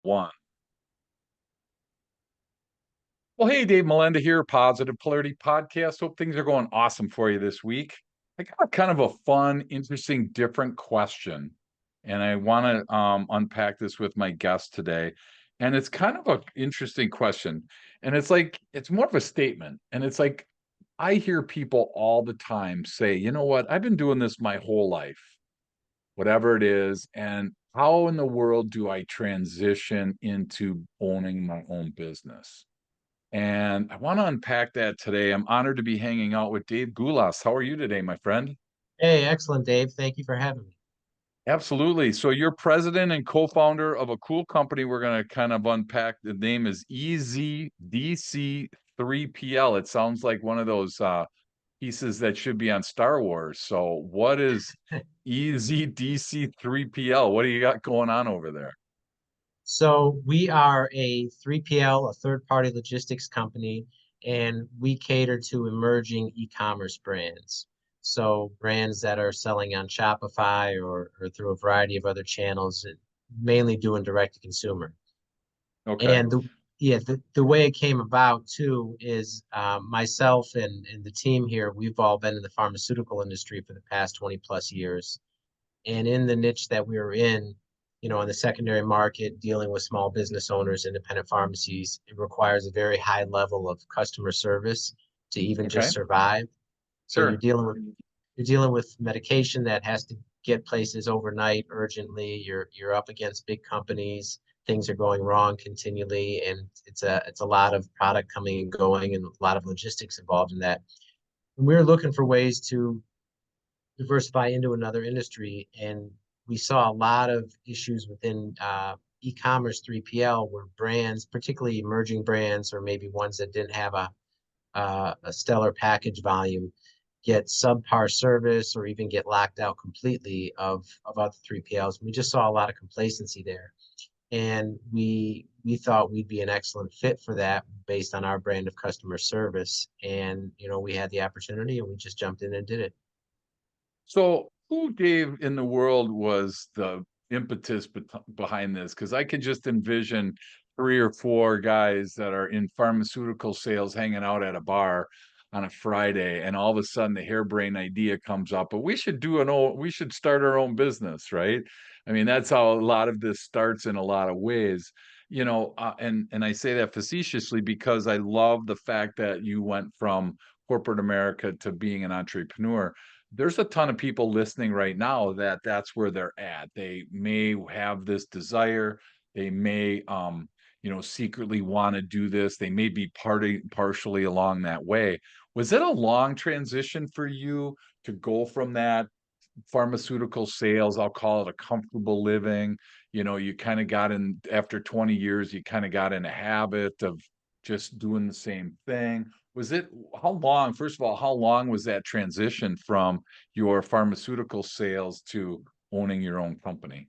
One. Well, hey, Dave Melinda here, Positive Polarity Podcast. Hope things are going awesome for you this week. I got kind of a fun, interesting, different question, and I want to unpack this with my guest today. And it's kind of an interesting question, and it's more of a statement. And it's like I hear people all the time say, "You know what? I've been doing this my whole life, whatever it is, and how in the world do I transition into owning my own business?" And I want to unpack that today. I'm honored to be hanging out with Dave Gulas. How are you today, my friend? Hey, excellent, Dave. Thank you for having me. Absolutely. So you're president and co-founder of a cool company. We're going to kind of unpack. The name is EZDC3PL. It sounds like one of those pieces that should be on Star Wars. So what is EZDC3PL? What do you got going on over there? So we are a 3PL, a third-party logistics company, and we cater to emerging e-commerce brands. So brands that are selling on Shopify or through a variety of other channels, mainly doing direct to consumer. Okay. And the way it came about too is myself and the team here, we've all been in the pharmaceutical industry for the past 20 plus years. And in the niche that we were in, in the secondary market, dealing with small business owners, independent pharmacies, it requires a very high level of customer service to even Okay. just survive. So Sure. you're dealing with medication that has to get places overnight urgently. You're up against big companies. Things are going wrong continually, and it's a lot of product coming and going, and a lot of logistics involved in that. And we're looking for ways to diversify into another industry. And we saw a lot of issues within e-commerce 3PL where brands, particularly emerging brands or maybe ones that didn't have a stellar package volume, get subpar service or even get locked out completely of other 3PLs. We just saw a lot of complacency there. And we thought we'd be an excellent fit for that based on our brand of customer service. And we had the opportunity and we just jumped in and did it. So, who, Dave, in the world was the impetus behind this? Because I could just envision three or four guys that are in pharmaceutical sales hanging out at a bar on a Friday, and all of a sudden the harebrained idea comes up. But we should start our own business, right? I mean, that's how a lot of this starts in a lot of ways. And I say that facetiously because I love the fact that you went from corporate America to being an entrepreneur. There's a ton of people listening right now that that's where they're at. They may have this desire. They may, secretly want to do this. They may be partially along that way. Was it a long transition for you to go from that pharmaceutical sales? I'll call it a comfortable living. You kind of got in after 20 years, you kind of got in a habit of just doing the same thing. Was it how long, first of all, how long was that transition from your pharmaceutical sales to owning your own company?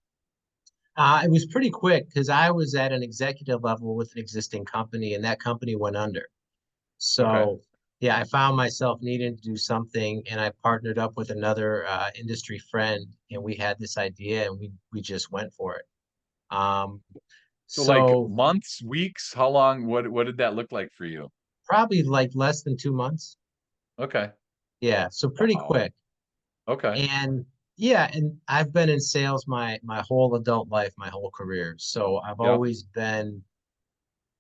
It was pretty quick because I was at an executive level with an existing company, and that company went under. Okay. So, yeah, I found myself needing to do something, and I partnered up with another industry friend, and we had this idea, and we just went for it. Um, So like so months, weeks, how long, what did that look like for you? probably like less than 2 months. Okay. Yeah, so pretty Wow. quick. Okay. And yeah, and I've been in sales my whole adult life, my whole career. So I've Yep. always been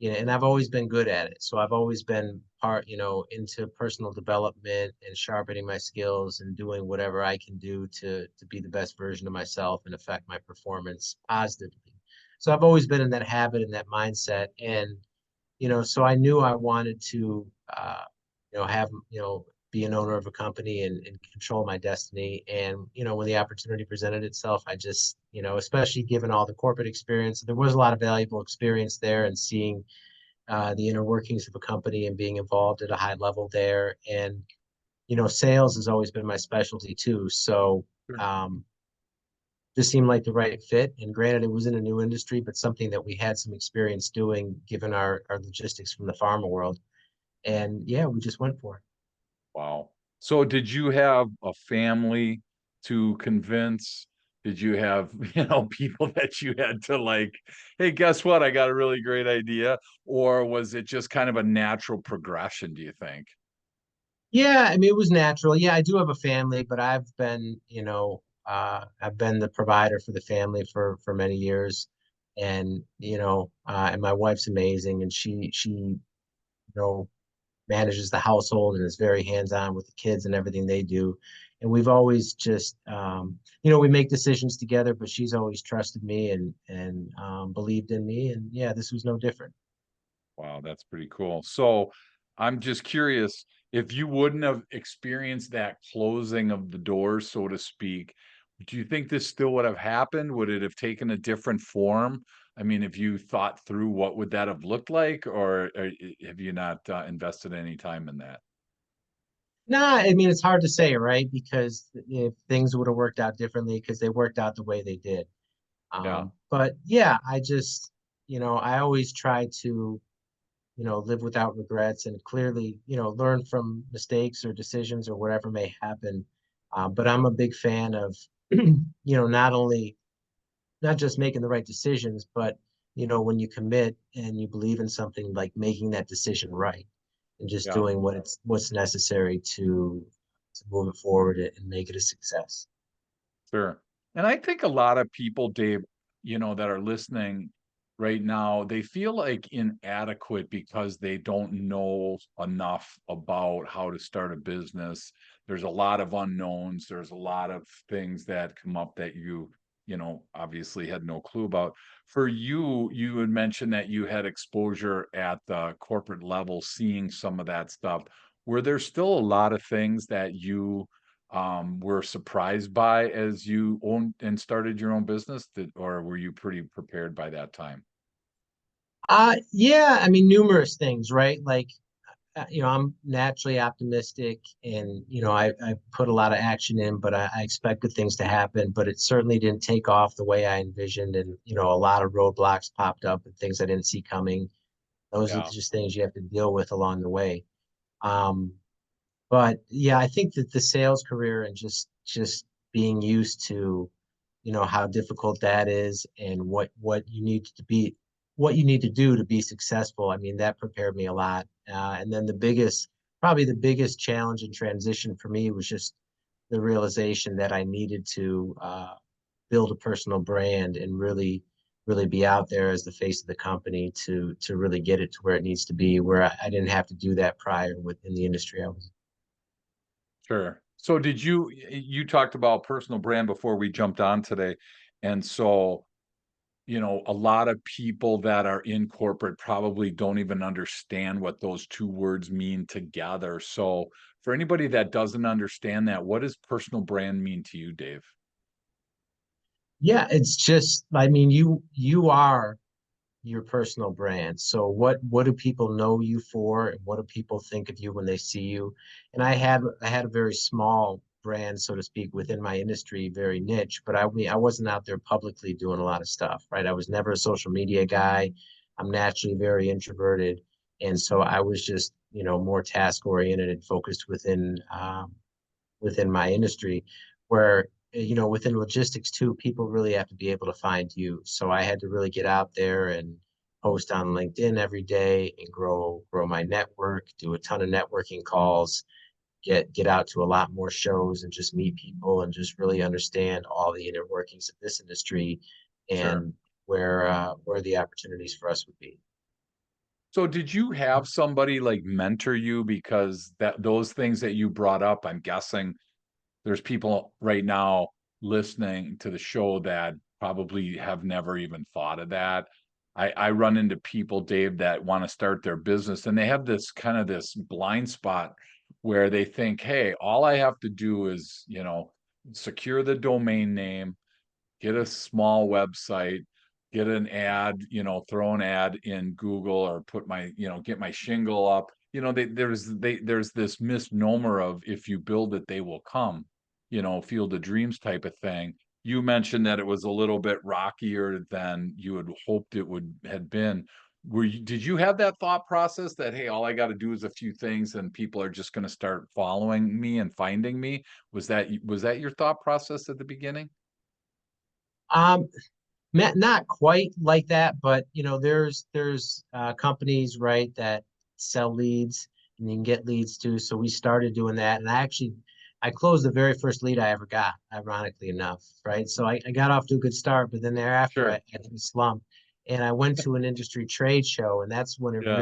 and I've always been good at it. So I've always been into personal development and sharpening my skills and doing whatever I can do to be the best version of myself and affect my performance positively. So I've always been in that habit and that mindset. And, so I knew I wanted to have, be an owner of a company and control my destiny. And, when the opportunity presented itself, I just, especially given all the corporate experience, there was a lot of valuable experience there and seeing the inner workings of a company and being involved at a high level there. And, sales has always been my specialty too. So Sure. um, this seemed like the right fit. And granted, it was in a new industry, but something that we had some experience doing given our logistics from the pharma world. And yeah, we just went for it. Wow. So did you have a family to convince? Did you have, people that you had to like, hey, guess what? I got a really great idea. Or was it just kind of a natural progression, do you think? Yeah, I mean, it was natural. Yeah, I do have a family, but I've been the provider for the family for many years, and and my wife's amazing, and she know manages the household and is very hands-on with the kids and everything they do. And we've always just, we make decisions together, but she's always trusted me and believed in me, and yeah, this was no different. Wow, that's pretty cool. So I'm just curious, if you wouldn't have experienced that closing of the doors, so to speak, do you think this still would have happened? Would it have taken a different form? I mean, if you thought through what would that have looked like, or have you not invested any time in that? Nah, I mean, it's hard to say, right? Because if things would have worked out differently, because they worked out the way they did. Yeah, But yeah, I always try to, live without regrets and clearly, learn from mistakes or decisions or whatever may happen. But I'm a big fan of, not just making the right decisions, but, when you commit and you believe in something, like making that decision right and just yeah. doing what's necessary to move it forward and make it a success. Sure. And I think a lot of people, Dave, that are listening right now, they feel like inadequate because they don't know enough about how to start a business. There's a lot of unknowns. There's a lot of things that come up that obviously had no clue about. For you, you had mentioned that you had exposure at the corporate level, seeing some of that stuff. Were there still a lot of things that you were surprised by as you owned and started your own business, or were you pretty prepared by that time? Yeah, I mean, numerous things, right? Like, I'm naturally optimistic and, I put a lot of action in, but I expect good things to happen, but it certainly didn't take off the way I envisioned. And, a lot of roadblocks popped up and things I didn't see coming. Those are Yeah, just things you have to deal with along the way. Um, but yeah, I think that the sales career and just being used to, how difficult that is and what you need to do to be successful. I mean, that prepared me a lot. And then probably the biggest challenge and transition for me was just the realization that I needed to build a personal brand and really be out there as the face of the company to really get it to where it needs to be, where I didn't have to do that prior within the industry I was. sure. So did you talked about personal brand before we jumped on today. And so, a lot of people that are in corporate probably don't even understand what those two words mean together. So for anybody that doesn't understand that, what does personal brand mean to you, Dave? Yeah, it's just, I mean, you are your personal brand. So what do people know you for, and what do people think of you when they see you? And I had a very small brand, so to speak, within my industry, very niche, but I mean I wasn't out there publicly doing a lot of stuff, right? I was never a social media guy. I'm naturally very introverted. And so I was just, more task oriented and focused within my industry, where within logistics too, people really have to be able to find you. So I had to really get out there and post on LinkedIn every day and grow my network, do a ton of networking calls, get out to a lot more shows and just meet people and just really understand all the inner workings of this industry Sure. and where the opportunities for us would be. So did you have somebody like mentor you, because that those things that you brought up, I'm guessing there's people right now listening to the show that probably have never even thought of that. I run into people, Dave, that want to start their business and they have this kind of this blind spot where they think, hey, all I have to do is, secure the domain name, get a small website, get an ad, throw an ad in Google or put my, get my shingle up. There's this misnomer of if you build it, they will come, field of dreams type of thing. You mentioned that it was a little bit rockier than you had hoped it would had been. Did you have that thought process that, hey, all I got to do is a few things and people are just going to start following me and finding me? Was that your thought process at the beginning? Um, not quite like that, but there's companies, right, that sell leads and you can get leads too. So we started doing that, and I closed the very first lead I ever got, ironically enough, right? So I got off to a good start, but then thereafter I Sure. had a slump, and I went to an industry trade show, and that's when it Yeah.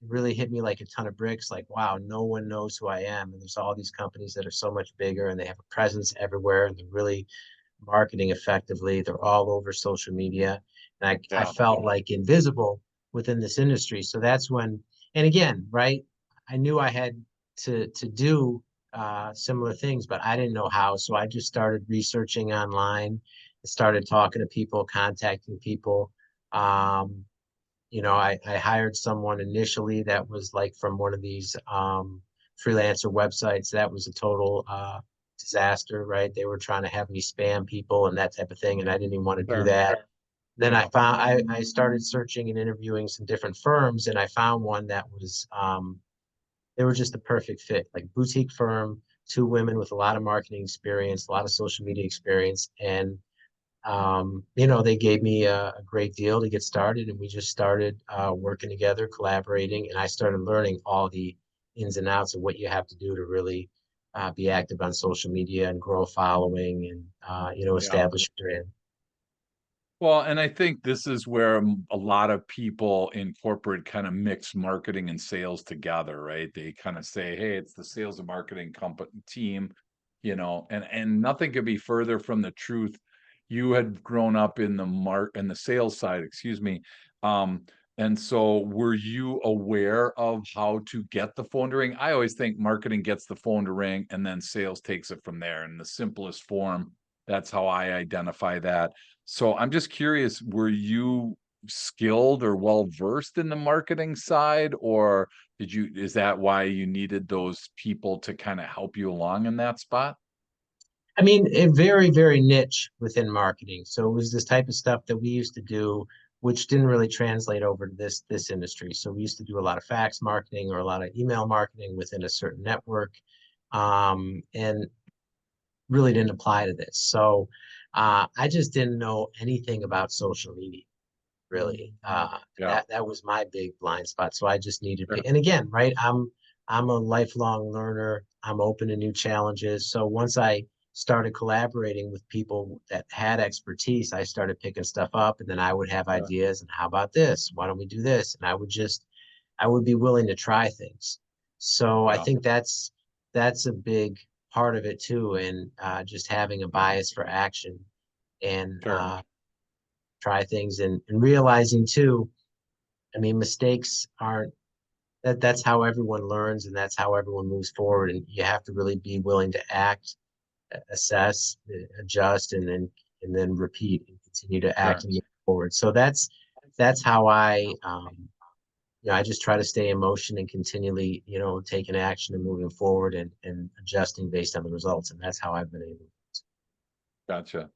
really hit me like a ton of bricks. Like, wow, no one knows who I am, and there's all these companies that are so much bigger, and they have a presence everywhere, and they're really marketing effectively. They're all over social media. And I Yeah. felt like invisible within this industry. So that's when, and again, right, I knew I had to do similar things, but I didn't know how. So I just started researching online, started talking to people, contacting people. Um, I hired someone initially that was like from one of these freelancer websites. That was a total disaster, right? They were trying to have me spam people and that type of thing, and I didn't even want to do Sure. that. Then I started searching and interviewing some different firms, and I found one that was they were just the perfect fit, like boutique firm, two women with a lot of marketing experience, a lot of social media experience, and they gave me a great deal to get started, and we just started working together, collaborating, and I started learning all the ins and outs of what you have to do to really be active on social media and grow a following and Yeah. establish a brand. Well, and I think this is where a lot of people in corporate kind of mix marketing and sales together, right? They kind of say, "Hey, it's the sales and marketing company team," and nothing could be further from the truth. You had grown up in the sales side, excuse me. Um, and so were you aware of how to get the phone to ring? I always think marketing gets the phone to ring and then sales takes it from there in the simplest form. That's how I identify that. So I'm just curious, were you skilled or well versed in the marketing side, or is that why you needed those people to kind of help you along in that spot? I mean, a very, very niche within marketing. So it was this type of stuff that we used to do, which didn't really translate over to this industry. So we used to do a lot of fax marketing or a lot of email marketing within a certain network, and really didn't apply to this. So I just didn't know anything about social media, really. Yeah, That was my big blind spot. So I just needed sure. to, and again, right, I'm a lifelong learner. I'm open to new challenges. So once I started collaborating with people that had expertise, I started picking stuff up, and then I would have Yeah, ideas. And how about this? Why don't we do this? And I would be willing to try things. So I yeah, think that's a big part of it too, and just having a bias for action and sure. try things and realizing too. I mean, mistakes aren't that's how everyone learns and that's how everyone moves forward. And you have to really be willing to act, assess, adjust, and then repeat and continue to act Sure. and move forward. So that's how I just try to stay in motion and continually, taking action and moving forward and adjusting based on the results. And that's how I've been able. Gotcha.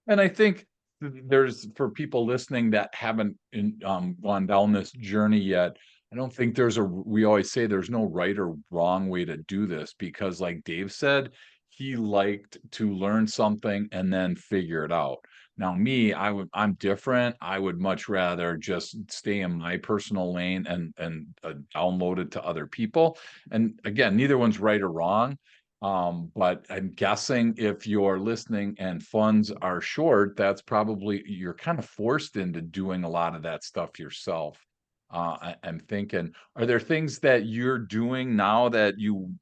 And I think there's for people listening that haven't gone down this journey yet, I don't think we always say there's no right or wrong way to do this because, like Dave said, he liked to learn something and then figure it out. Now, me, I'm different. I would much rather just stay in my personal lane and download it to other people. And again, neither one's right or wrong. But I'm guessing if you're listening and funds are short, that's probably you're kind of forced into doing a lot of that stuff yourself. I'm thinking, are there things that you're doing now that you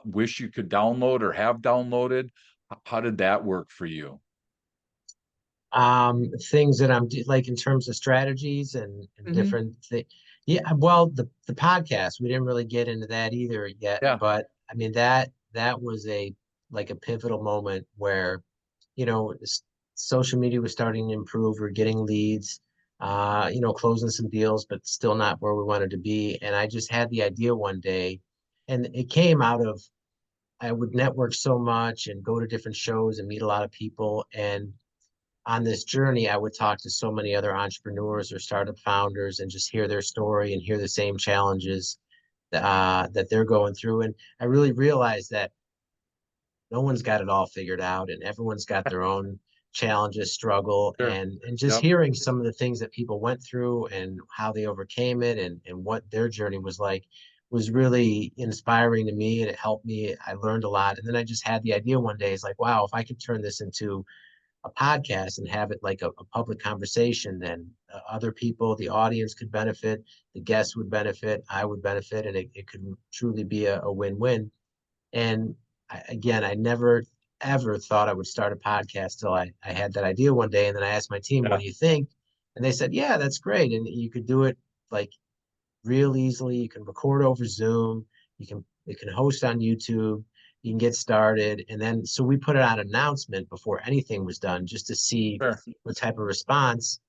wish you could download or have downloaded? How did that work for you? Things that like in terms of strategies and Hmm. different things. Yeah, well, the podcast, we didn't really get into that either yet, Yeah, but I mean that was a pivotal moment where, social media was starting to improve. We're getting leads, closing some deals, but still not where we wanted to be. And I just had the idea one day, and it came out of I would network so much and go to different shows and meet a lot of people. And on this journey, I would talk to so many other entrepreneurs or startup founders and just hear their story and hear the same challenges that they're going through. And I really realized that no one's got it all figured out, and everyone's got their own challenges, struggle, Sure. and just Yep. hearing some of the things that people went through and how they overcame it and what their journey was like was really inspiring to me, and it helped me. I learned a lot. And then I just had the idea one day, it's like, wow, if I could turn this into a podcast and have it like a public conversation, then other people, the audience could benefit, the guests would benefit, I would benefit, and it could truly be a win-win. And again, I never ever thought I would start a podcast till I had that idea one day. And then I asked my team, what Yeah. do you think? And they said, yeah, that's great. And you could do it like real easily. You can record over Zoom. You can host on YouTube. You can get started. And then so we put it on announcement before anything was done just to see Sure. what type of response.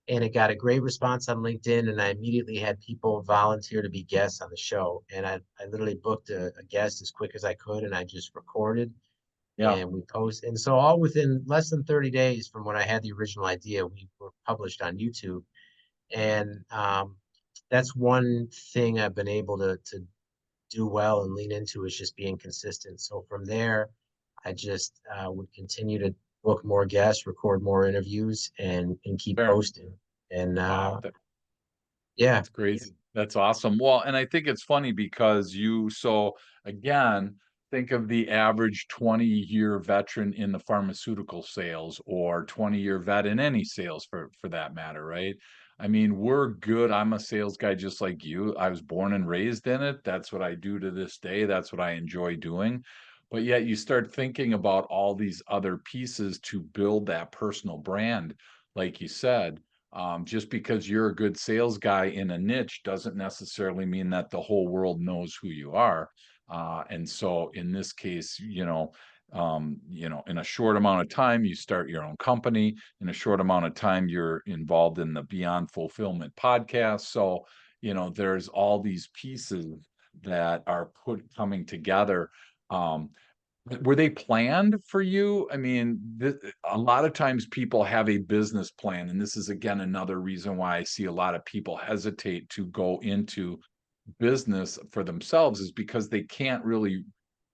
And it got a great response on LinkedIn. And I immediately had people volunteer to be guests on the show. And I literally booked a guest as quick as I could, and I just recorded Yeah. and we post. And so all within less than 30 days from when I had the original idea, we were published on YouTube. And that's one thing I've been able to do well and lean into, is just being consistent. So from there, I just would continue to book more guests, record more interviews, and keep Sure. posting. And Wow. yeah, That's crazy. That's awesome. Well, and I think it's funny because so again, think of the average 20-year veteran in the pharmaceutical sales, or 20-year vet in any sales for that matter, right? I mean, we're good. I'm a sales guy just like you. I was born and raised in it. That's what I do to this day. That's what I enjoy doing. But yet you start thinking about all these other pieces to build that personal brand, like you said. Just because you're a good sales guy in a niche doesn't necessarily mean that the whole world knows who you are. And so in this case, in a short amount of time, you start your own company. In a short amount of time, you're involved in the Beyond Fulfillment podcast. So, there's all these pieces that are coming together. Um, were they planned for you? I mean, a lot of times people have a business plan, and this is again another reason why I see a lot of people hesitate to go into business for themselves, is because they can't really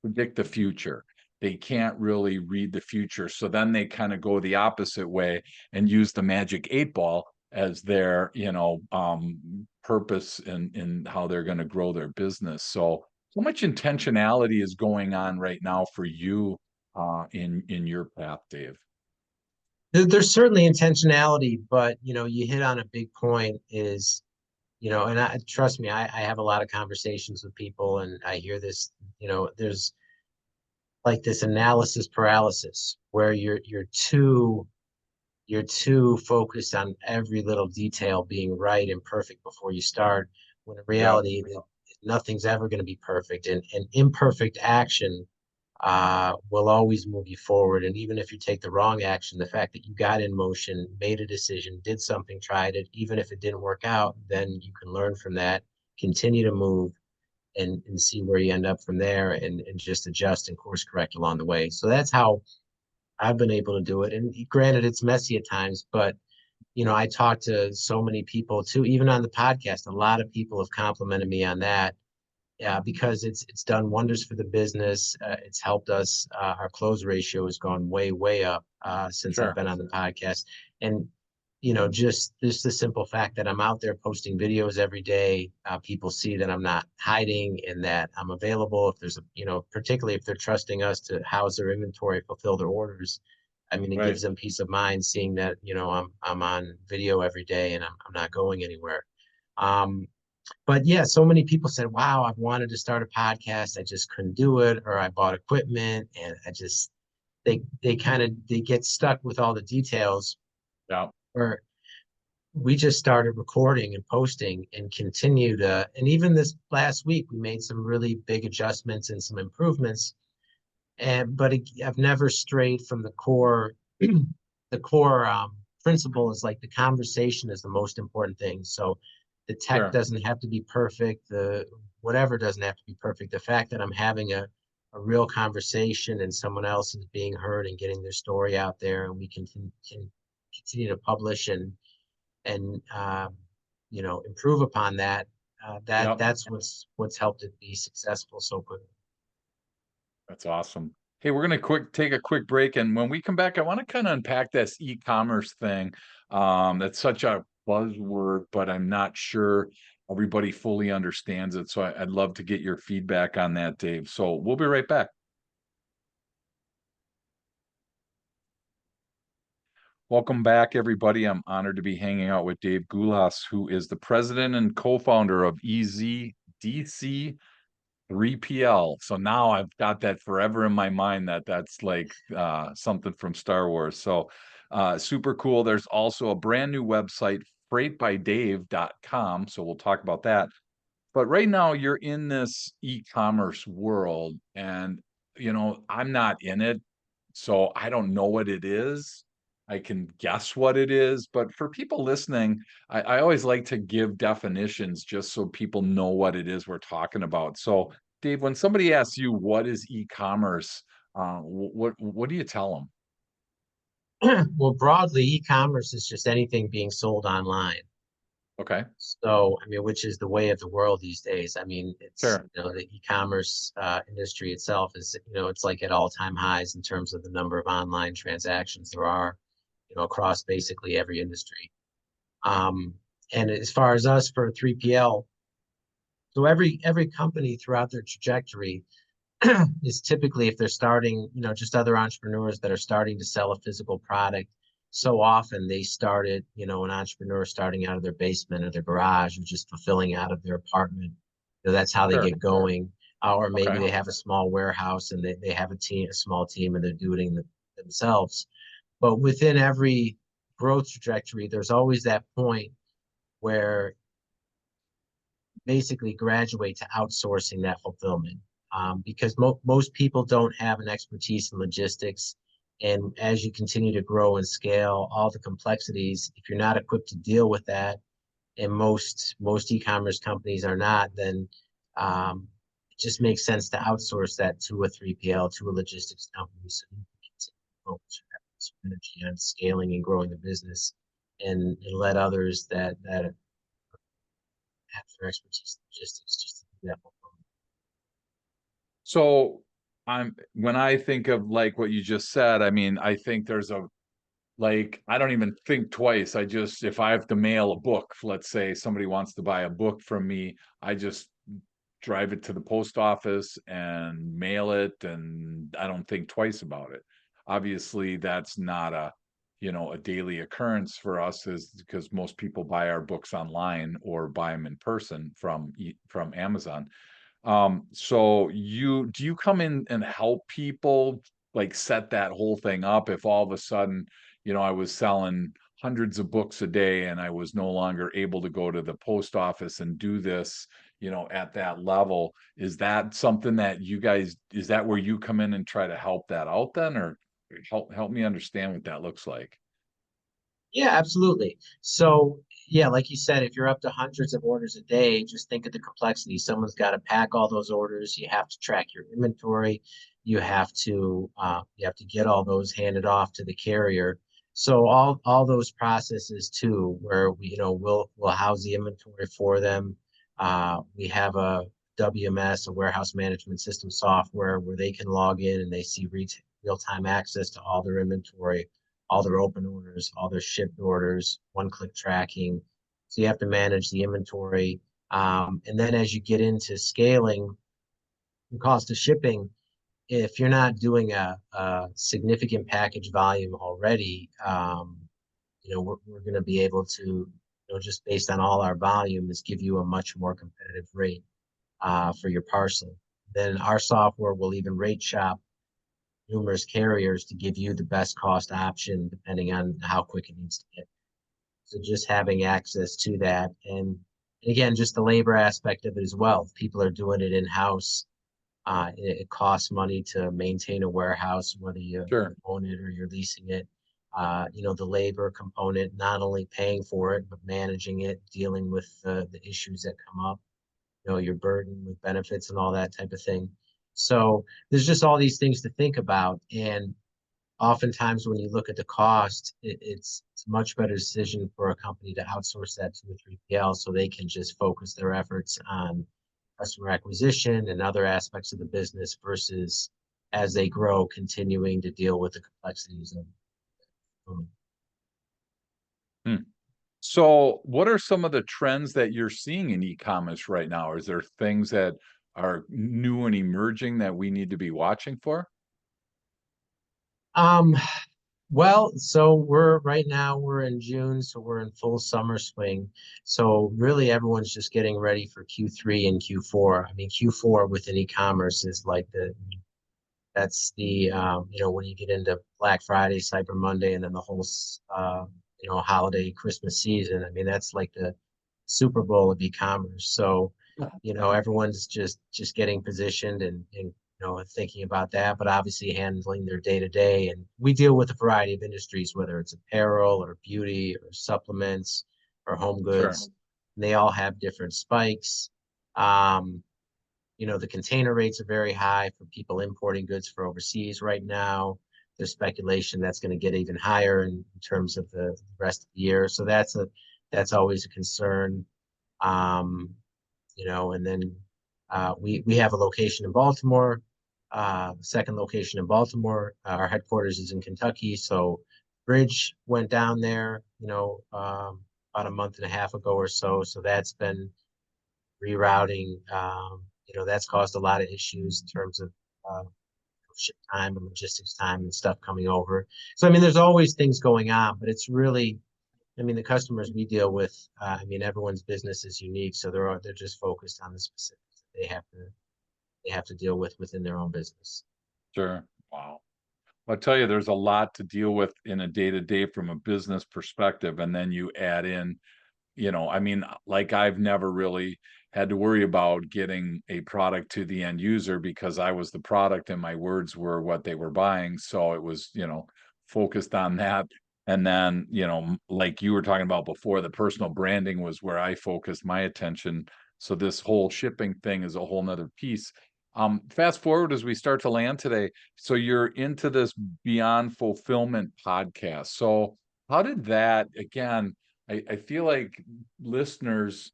predict the future. They can't really read the future. So then they kind of go the opposite way and use the magic 8 ball as their, purpose in how they're going to grow their business. So how much intentionality is going on right now for you in your path, Dave? there's certainly intentionality, but you hit on a big point, is and I trust me, I have a lot of conversations with people, and I hear this. There's like this analysis paralysis where you're too focused on every little detail being right and perfect before you start, when in Yep. reality nothing's ever going to be perfect, and imperfect action will always move you forward. And even if you take the wrong action, the fact that you got in motion, made a decision, did something, tried it, even if it didn't work out, then you can learn from that, continue to move, and see where you end up from there, and just adjust and course correct along the way. So that's how I've been able to do it. And granted, it's messy at times, but I talk to so many people too, even on the podcast. A lot of people have complimented me on that, because it's done wonders for the business. It's helped us. Our close ratio has gone way up since I've Sure. been on the podcast. And just the simple fact that I'm out there posting videos every day, people see that I'm not hiding and that I'm available. If there's particularly if they're trusting us to house their inventory, fulfill their orders. I mean, it Right. gives them peace of mind seeing that I'm on video every day, and I'm not going anywhere. Um, but yeah, so many people said, wow, I've wanted to start a podcast. I just couldn't do it, or I bought equipment, and they get stuck with all the details. Yeah. Or we just started recording and posting and continue to, and even this last week, we made some really big adjustments and some improvements. But I've never strayed from the core. The core principle is like the conversation is the most important thing. So the tech Sure. doesn't have to be perfect. The whatever doesn't have to be perfect. The fact that I'm having a real conversation and someone else is being heard and getting their story out there, and we can continue to publish and improve upon that. Yep. That's what's helped it be successful so quickly. That's awesome. Hey, we're gonna take a quick break, and when we come back, I want to kind of unpack this e-commerce thing. That's such a buzzword, but I'm not sure everybody fully understands it. So I'd love to get your feedback on that, Dave. So we'll be right back. Welcome back, everybody. I'm honored to be hanging out with Dave Gulas, who is the president and co-founder of EZDC 3PL. So now I've got that forever in my mind that that's like something from Star Wars. So super cool. There's also a brand new website, freightbydave.com. So we'll talk about that. But right now you're in this e-commerce world and I'm not in it, so I don't know what it is. I can guess what it is, but for people listening, I always like to give definitions just so people know what it is we're talking about. So, Dave, when somebody asks you what is e-commerce, what do you tell them? Well, broadly, e-commerce is just anything being sold online. Okay, So, I mean, which is the way of the world these days. I mean, it's, sure, the e-commerce industry itself is, it's like at all-time highs in terms of the number of online transactions there are, across basically every industry. Um, and as far as us for 3PL, so every company throughout their trajectory is typically, if they're starting, just other entrepreneurs that are starting to sell a physical product. So often they started, an entrepreneur starting out of their basement or their garage or just fulfilling out of their apartment. That's how they sure, get going. Or maybe okay, they have a small warehouse and they have a small team, and they're doing it themselves. But within every growth trajectory, there's always that point where basically graduate to outsourcing that fulfillment, because most people don't have an expertise in logistics. And as you continue to grow and scale, all the complexities, if you're not equipped to deal with that, and most e-commerce companies are not, then it just makes sense to outsource that to a 3PL, to a logistics company, so you can continue to focus your efforts and energy on scaling and growing the business, and let others that have their expertise in logistics just to do that. so when I think of like what you just said, I mean, I think there's a like, I don't even think twice. I just, if I have to mail a book, let's say somebody wants to buy a book from me, I just drive it to the post office and mail it, and I don't think twice about it. Obviously, that's not a daily occurrence for us, is because most people buy our books online or buy them in person from Amazon. So do you come in and help people like set that whole thing up if all of a sudden, I was selling hundreds of books a day and I was no longer able to go to the post office and do this, at that level? Is that something that is that where you come in and try to help that out then, or help me understand what that looks like? Yeah, absolutely. So, yeah, like you said, if you're up to hundreds of orders a day, just think of the complexity. Someone's got to pack all those orders. You have to track your inventory. You have to get all those handed off to the carrier. So all those processes too, where we'll house the inventory for them. We have a WMS, a warehouse management system software, where they can log in and they see real-time access to all their inventory, all their open orders, all their shipped orders, one-click tracking. So you have to manage the inventory. And then as you get into scaling the cost of shipping, if you're not doing a significant package volume already, we're going to be able to, just based on all our volume, is give you a much more competitive rate for your parcel. Then our software will even rate shop numerous carriers to give you the best cost option depending on how quick it needs to get. So just having access to that, and again, just the labor aspect of it as well. If people are doing it in-house, it costs money to maintain a warehouse, whether you Sure. own it or you're leasing it. The labor component, not only paying for it, but managing it, dealing with the issues that come up, your burden with benefits and all that type of thing. So there's just all these things to think about. And oftentimes when you look at the cost, it's a much better decision for a company to outsource that to a 3PL, so they can just focus their efforts on customer acquisition and other aspects of the business versus as they grow, continuing to deal with the complexities of Hmm. So, what are some of the trends that you're seeing in e-commerce right now? Is there things that are new and emerging that we need to be watching for? um well, so we're right now we're in June, so we're in full summer swing. So really everyone's just getting ready for Q3 and Q4. I mean, Q4 within e-commerce is like that's the when you get into Black Friday, Cyber Monday, and then the whole holiday Christmas season. I mean, that's like the Super Bowl of e-commerce. So, everyone's just getting positioned and thinking about that, but obviously handling their day to day. And we deal with a variety of industries, whether it's apparel or beauty or supplements or home Sure, goods. And they all have different spikes. Um, the container rates are very high for people importing goods for overseas right now. There's speculation that's going to get even higher in terms of the rest of the year. So that's always a concern. Um, and then we have a location in Baltimore, second location in Baltimore. Our headquarters is in Kentucky. So bridge went down there, about a month and a half ago or so. So that's been rerouting. That's caused a lot of issues in terms of uh, ship time and logistics time and stuff coming over. So, I mean, there's always things going on, but it's really, I mean, the customers we deal with, I mean, everyone's business is unique, so they're just focused on the specifics that they have to deal with within their own business. sure. Wow. I'll tell you, there's a lot to deal with in a day-to-day from a business perspective, and then you add in, I mean, like I've never really had to worry about getting a product to the end user because I was the product and my words were what they were buying. So it was, focused on that. And then, like you were talking about before, the personal branding was where I focused my attention. So this whole shipping thing is a whole nother piece. Fast forward as we start to land today. So you're into this Beyond Fulfillment podcast. So how did that, again, I feel like listeners,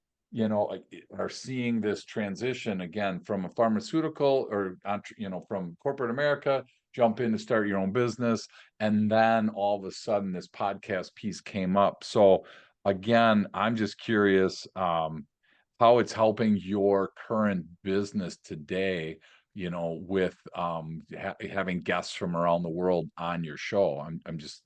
are seeing this transition again from a pharmaceutical or, from corporate America, jump in to start your own business. And then all of a sudden, this podcast piece came up. So, again, I'm just curious how it's helping your current business today, with having guests from around the world on your show. I'm just,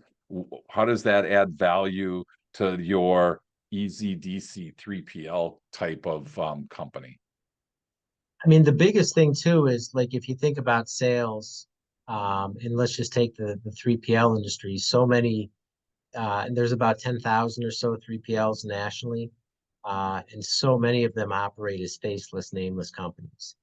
how does that add value to your easy DC 3PL type of company? I mean, the biggest thing too is like if you think about sales, and let's just take the 3PL industry, so many and there's about 10,000 or so 3PLs nationally. And so many of them operate as faceless, nameless companies.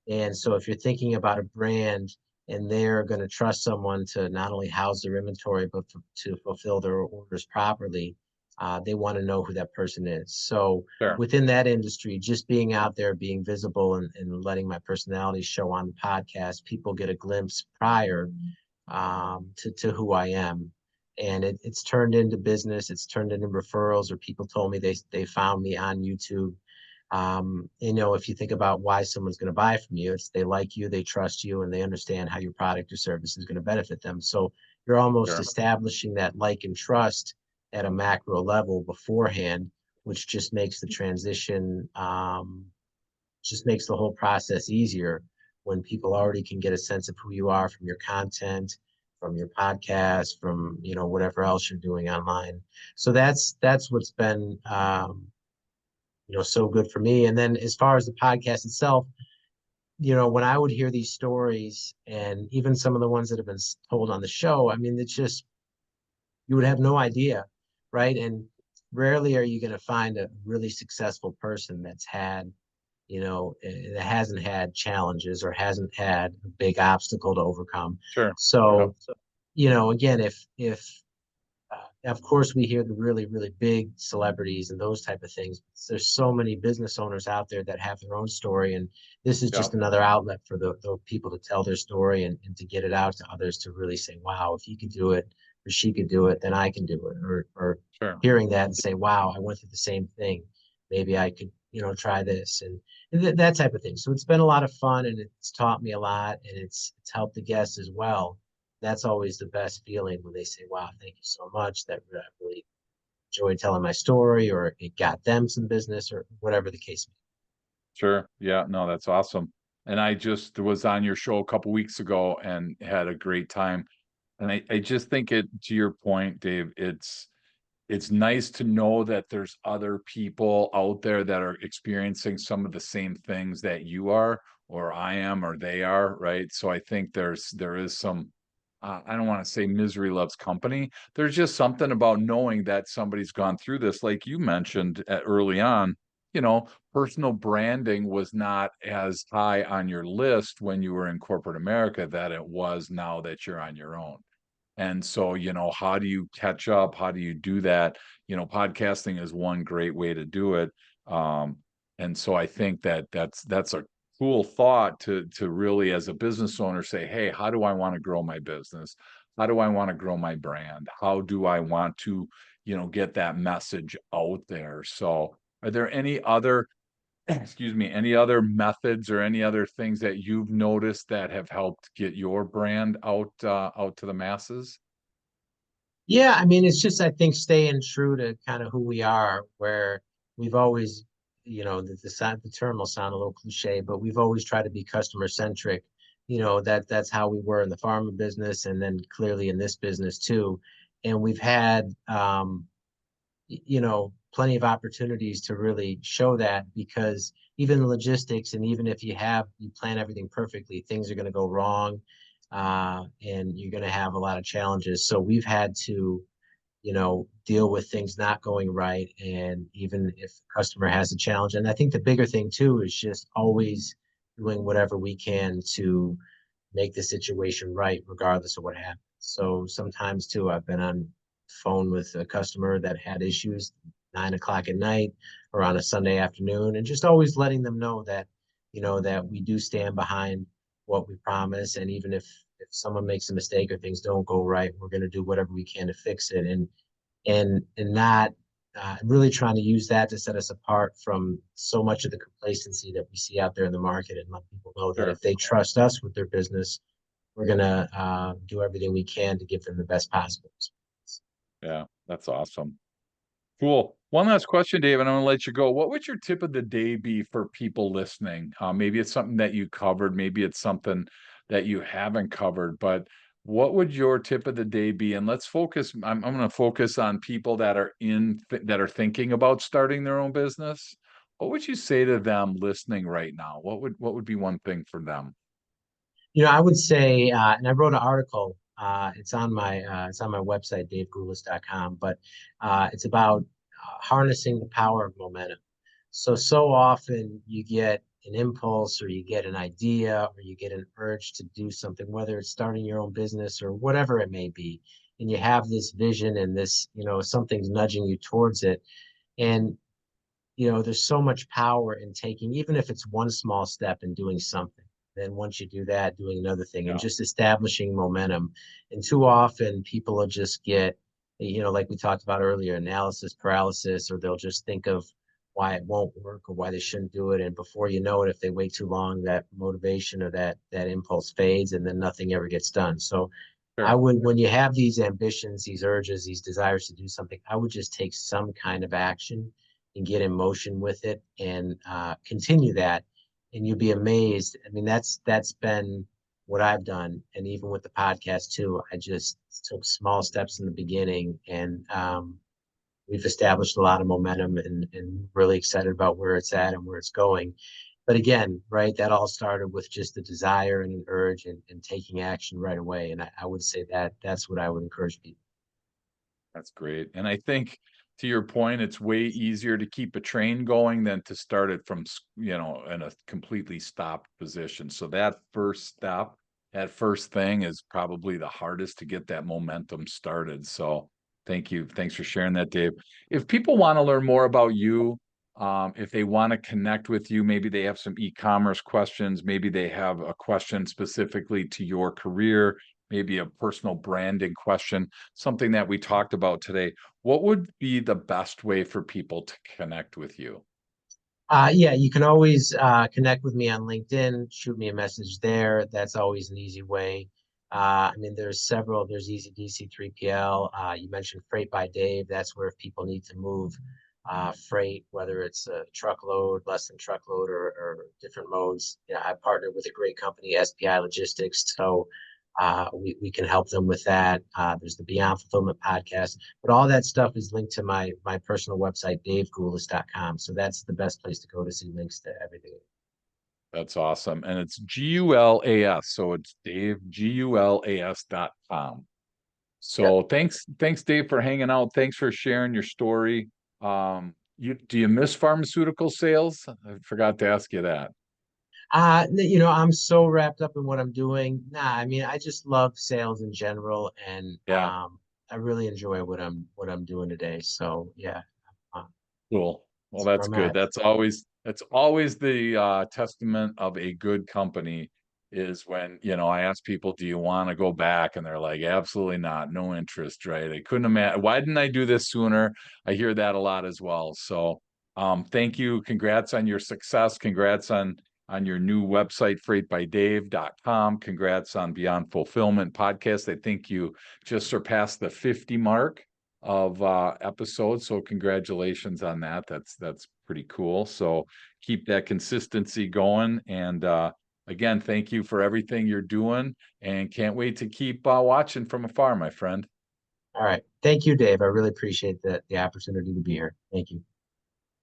And so if you're thinking about a brand and they're going to trust someone to not only house their inventory, but to fulfill their orders properly, they want to know who that person is. So Sure. within that industry, just being out there, being visible and letting my personality show on the podcast, people get a glimpse prior to who I am. And it's turned into business. It's turned into referrals, or people told me they found me on YouTube. If you think about why someone's going to buy from you, it's they like you, they trust you, and they understand how your product or service is going to benefit them. So you're almost Sure. establishing that like and trust at a macro level beforehand, which just makes the transition, just makes the whole process easier when people already can get a sense of who you are from your content, from your podcast, from whatever else you're doing online. So that's what's been so good for me. And then as far as the podcast itself, when I would hear these stories and even some of the ones that have been told on the show, I mean, it's just you would have no idea, right? And rarely are you going to find a really successful person that hasn't had challenges or hasn't had a big obstacle to overcome. Sure. Yep. So, again, if of course we hear the really, really big celebrities and those type of things. There's so many business owners out there that have their own story, and this is just Yep. another outlet for the people to tell their story and to get it out to others to really say, wow, if he could do it or she could do it, then I can do it. Or Sure. hearing that and say, wow, I went through the same thing. Maybe I could try this and that type of thing. So it's been a lot of fun and it's taught me a lot and it's helped the guests as well. That's always the best feeling when they say, wow, thank you so much. That I really enjoyed telling my story or it got them some business or whatever the case may be. Sure. Yeah, no, that's awesome. And I just was on your show a couple weeks ago and had a great time. And I just think it, to your point, Dave, it's nice to know that there's other people out there that are experiencing some of the same things that you are, or I am, or they are, right? So I think there is some, I don't want to say misery loves company. There's just something about knowing that somebody's gone through this, like you mentioned early on. You know, personal branding was not as high on your list when you were in corporate America that it was now that you're on your own. And so, how do you catch up? How do you do that? Podcasting is one great way to do it. Um, and so I think that that's a cool thought to really, as a business owner, say, hey, how do I want to grow my business? How do I want to grow my brand? How do I want to, get that message out there? So are there any other excuse me, any other methods or any other things that you've noticed that have helped get your brand out to the masses? Yeah, I mean, it's just I think staying true to kind of who we are, where we've always, the term will sound a little cliche, but we've always tried to be customer centric. That's how we were in the pharma business, and then clearly in this business too. And we've had, plenty of opportunities to really show that because even the logistics, and even if you plan everything perfectly, things are going to go wrong, and you're going to have a lot of challenges. So we've had to deal with things not going right. And even if the customer has a challenge, and I think the bigger thing too is just always doing whatever we can to make the situation right, regardless of what happens. So sometimes too, I've been on phone with a customer that had issues 9 o'clock at night or on a Sunday afternoon, and just always letting them know that, that we do stand behind what we promise. And even if someone makes a mistake or things don't go right, we're going to do whatever we can to fix it. And not really trying to use that to set us apart from so much of the complacency that we see out there in the market, and let people know that Sure. if they trust us with their business, we're going to do everything we can to give them the best possible experience. Yeah, that's awesome. Cool. One last question, Dave, and I'm going to let you go. What would your tip of the day be for people listening? Maybe it's something that you covered, maybe it's something that you haven't covered, but what would your tip of the day be? And let's focus. I'm going to focus on people that are that are thinking about starting their own business. What would you say to them listening right now? What would be one thing for them? I would say, and I wrote an article. It's on my website, davegulas.com, but it's about harnessing the power of momentum. So often you get an impulse or you get an idea or you get an urge to do something, whether it's starting your own business or whatever it may be. And you have this vision and this, something's nudging you towards it. And, there's so much power in taking, even if it's one small step in doing something. Then once you do that, doing another thing and Yeah, just establishing momentum. And too often people will just get, like we talked about earlier, analysis paralysis, or they'll just think of why it won't work or why they shouldn't do it. And before you know it, if they wait too long, that motivation or that impulse fades and then nothing ever gets done. So I sure. would, when you have these ambitions, these urges, these desires to do something, I would just take some kind of action and get in motion with it and continue that. And you'll be amazed. I mean, that's been what I've done. And even with the podcast too, I just took small steps in the beginning, and we've established a lot of momentum, and really excited about where it's at and where it's going. But again, right, that all started with just a desire and an urge, and taking action right away. And I would say that that's what I would encourage people. That's great. And I think to your point, it's way easier to keep a train going than to start it from, in a completely stopped position. So that first step, that first thing is probably the hardest to get that momentum started. So thank you. Thanks for sharing that, Dave. If people want to learn more about you, if they want to connect with you, maybe they have some e-commerce questions, maybe they have a question specifically to your career, maybe a personal branding question, something that we talked about today, what would be the best way for people to connect with you? Yeah, you can always connect with me on LinkedIn, shoot me a message there. That's always an easy way. I mean, there's several, there's Easy DC 3PL. You mentioned Freight by Dave. That's where if people need to move freight, whether it's a truckload, less than truckload, or different modes. Yeah, I partnered with a great company, SPI Logistics. So we can help them with that. There's the Beyond Fulfillment podcast, but all that stuff is linked to my personal website, davegulas.com. So that's the best place to go to see links to everything. That's awesome. And it's Gulas. So it's Dave, Gulas.com. Yep. So thanks, Dave, for hanging out. Thanks for sharing your story. Do you miss pharmaceutical sales? I forgot to ask you that. I'm so wrapped up in what I'm doing. Nah, I mean, I just love sales in general, and Yeah. I really enjoy what I'm doing today. So yeah, uh, Cool. Well, that's where that's I'm good. at. That's always the testament of a good company is when, I ask people, do you want to go back? And they're like, absolutely not, no interest, right? I couldn't imagine. Why didn't I do this sooner? I hear that a lot as well. So thank you. Congrats on your success. Congrats on your new website, freightbydave.com. Congrats on Beyond Fulfillment podcast. I think you just surpassed the 50 mark of episodes. So congratulations on that. That's pretty cool. So keep that consistency going. And again, thank you for everything you're doing, and can't wait to keep watching from afar, my friend. All right. Thank you, Dave. I really appreciate the opportunity to be here. Thank you.